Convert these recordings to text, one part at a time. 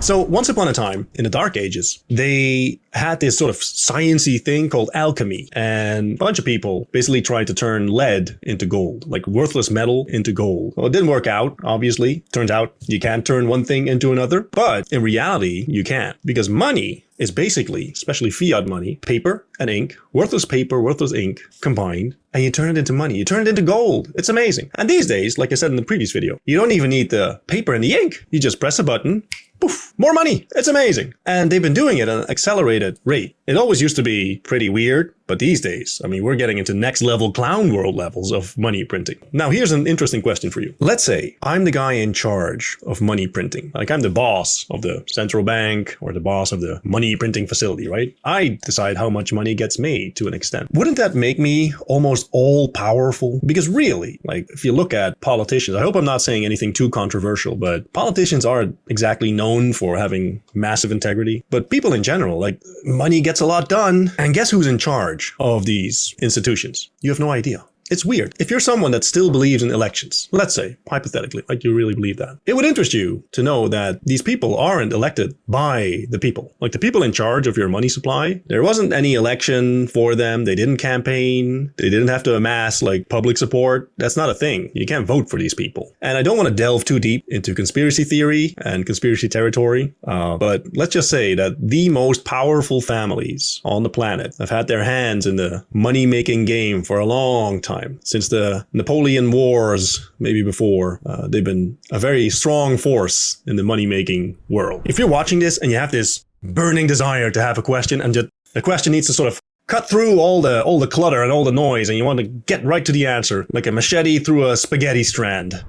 So once upon a time, in the Dark Ages, they had this sort of sciencey thing called alchemy. And a bunch of people basically tried to turn lead into gold, like worthless metal into gold. Well, it didn't work out, obviously. Turns out you can't turn one thing into another. But in reality, you can. Because money is basically, especially fiat money, paper and ink, worthless paper, worthless ink combined, and you turn it into money. You turn it into gold. It's amazing. And these days, like I said in the previous video, you don't even need the paper and the ink. You just press a button, poof, more money. It's amazing. And they've been doing it at an accelerated rate. It always used to be pretty weird, but these days, I mean, we're getting into next level clown world levels of money printing. Now, here's an interesting question for you. Let's say I'm the guy in charge of money printing. Like I'm the boss of the central bank or the boss of the money printing facility, right? I decide how much money gets made to an extent. Wouldn't that make me almost all powerful? Because really, like if you look at politicians, I hope I'm not saying anything too controversial, but politicians aren't exactly known for having massive integrity. But people in general, like money gets a lot done. And guess who's in charge of these institutions? You have no idea. It's weird. If you're someone that still believes in elections, let's say, hypothetically, like you really believe that, it would interest you to know that these people aren't elected by the people. Like the people in charge of your money supply, there wasn't any election for them. They didn't campaign. They didn't have to amass like public support. That's not a thing. You can't vote for these people. And I don't want to delve too deep into conspiracy theory and conspiracy territory, but let's just say that the most powerful families on the planet have had their hands in the money-making game for a long time. Since the Napoleon Wars, maybe before, they've been a very strong force in the money-making world. If you're watching this and you have this burning desire to have a question and just the question needs to sort of cut through all the clutter and all the noise and you want to get right to the answer, like a machete through a spaghetti strand.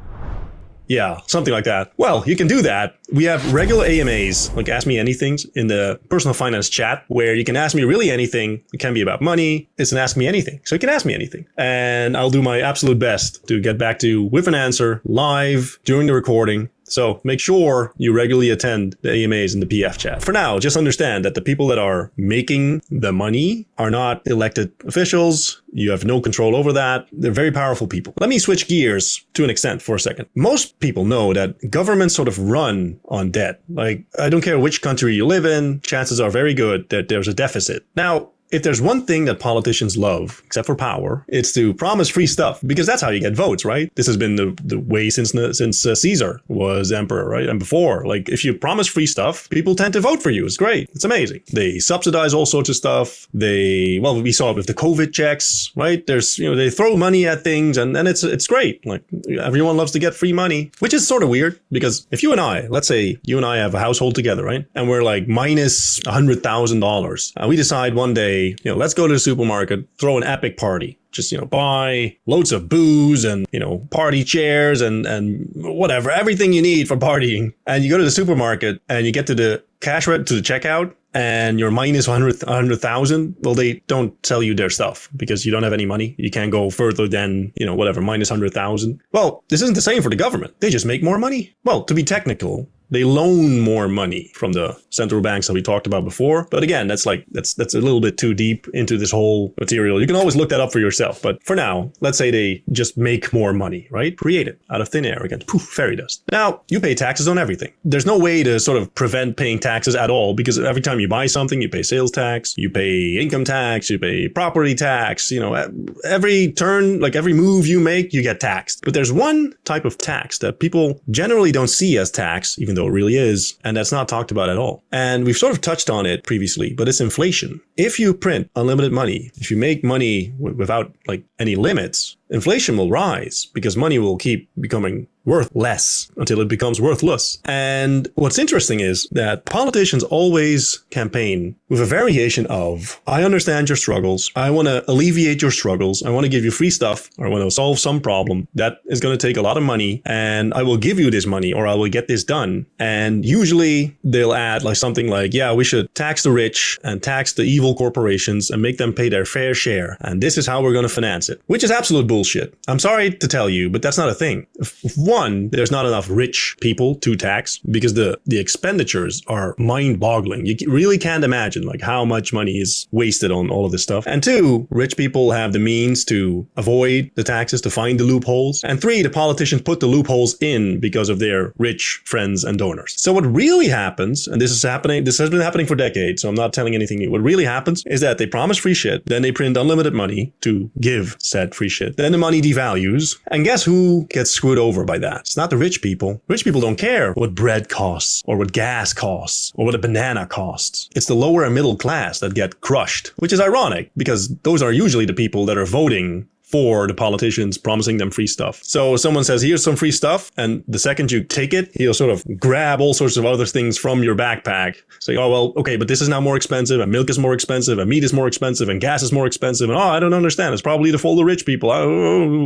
Yeah, something like that. Well, you can do that. We have regular AMAs, like Ask Me Anything, in the personal finance chat, where you can ask me really anything. It can be about money. It's an Ask Me Anything. So you can ask me anything. And I'll do my absolute best to get back to you with an answer live during the recording. So make sure you regularly attend the AMAs in the PF chat. For now, just understand that the people that are making the money are not elected officials. You have no control over that. They're very powerful people. Let me switch gears to an extent for a second. Most people know that governments sort of run on debt. Like, I don't care which country you live in, chances are very good that there's a deficit. Now, if there's one thing that politicians love, except for power, it's to promise free stuff, because that's how you get votes, right? This has been the way since Caesar was emperor, right? And before, like if you promise free stuff, people tend to vote for you. It's great. It's amazing. They subsidize all sorts of stuff. Well, we saw it with the COVID checks, right? There's, they throw money at things and it's great. Like everyone loves to get free money, which is sort of weird because if you and I, let's say you and I have a household together, right? And we're like minus $100,000. And we decide one day, let's go to the supermarket, throw an epic party. Just, buy loads of booze and, party chairs and whatever, everything you need for partying. And you go to the supermarket and you get to the cash to the checkout and you're minus 100,000. Well, they don't sell you their stuff because you don't have any money. You can't go further than, whatever, minus 100,000. Well, this isn't the same for the government. They just make more money. Well, to be technical, they loan more money from the central banks that we talked about before. But again, that's a little bit too deep into this whole material. You can always look that up for yourself. But for now, let's say they just make more money, right? Create it out of thin air again. Poof, fairy dust. Now, you pay taxes on everything. There's no way to sort of prevent paying taxes at all because every time you buy something, you pay sales tax, you pay income tax, you pay property tax. Every turn, like every move you make, you get taxed. But there's one type of tax that people generally don't see as tax, even though it really is, and that's not talked about at all. And we've sort of touched on it previously, but it's inflation. If you print unlimited money, if you make money without like any limits, inflation will rise because money will keep becoming worth less until it becomes worthless. And what's interesting is that politicians always campaign with a variation of, I understand your struggles. I want to alleviate your struggles. I want to give you free stuff, or I want to solve some problem that is going to take a lot of money, and I will give you this money, or I will get this done. And usually they'll add like something like, yeah, we should tax the rich and tax the evil corporations and make them pay their fair share. And this is how we're going to finance it, which is absolute bullshit. bullshit. I'm sorry to tell you, but that's not a thing. One, there's not enough rich people to tax because the expenditures are mind-boggling. You really can't imagine like how much money is wasted on all of this stuff. And two, rich people have the means to avoid the taxes, to find the loopholes. And three, the politicians put the loopholes in because of their rich friends and donors. So what really happens, and this has been happening for decades, so I'm not telling anything new. What really happens is that they promise free shit, then they print unlimited money to give said free shit. Then the money devalues, and guess who gets screwed over by that? It's not the rich people. Rich people don't care what bread costs, or what gas costs, or what a banana costs. It's the lower and middle class that get crushed, which is ironic because those are usually the people that are voting for the politicians promising them free stuff. So someone says, here's some free stuff. And the second you take it, he'll sort of grab all sorts of other things from your backpack. Say, oh, well, okay, but this is now more expensive, and milk is more expensive, and meat is more expensive, and gas is more expensive. And I don't understand. It's probably the fault of rich people.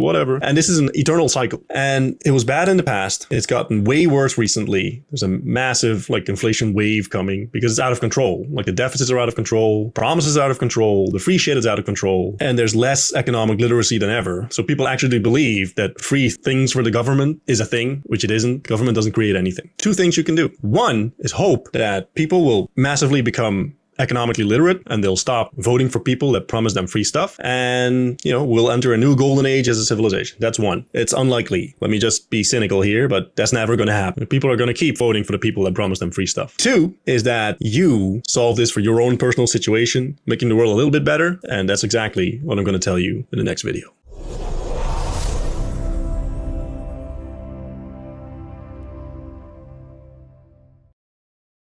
Whatever. And this is an eternal cycle. And it was bad in the past. It's gotten way worse recently. There's a massive like inflation wave coming because it's out of control. Like the deficits are out of control, promises are out of control, the free shit is out of control, and there's less economic literacy than ever. So people actually believe that free things for the government is a thing, which it isn't. Government doesn't create anything. Two things you can do. One is hope that people will massively become economically literate and they'll stop voting for people that promise them free stuff, and we'll enter a new golden age as a civilization. That's one. It's unlikely. Let me just be cynical here, but that's never going to happen. People are going to keep voting for the people that promise them free stuff. Two is that you solve this for your own personal situation, making the world a little bit better, and that's exactly what I'm going to tell you in the next video.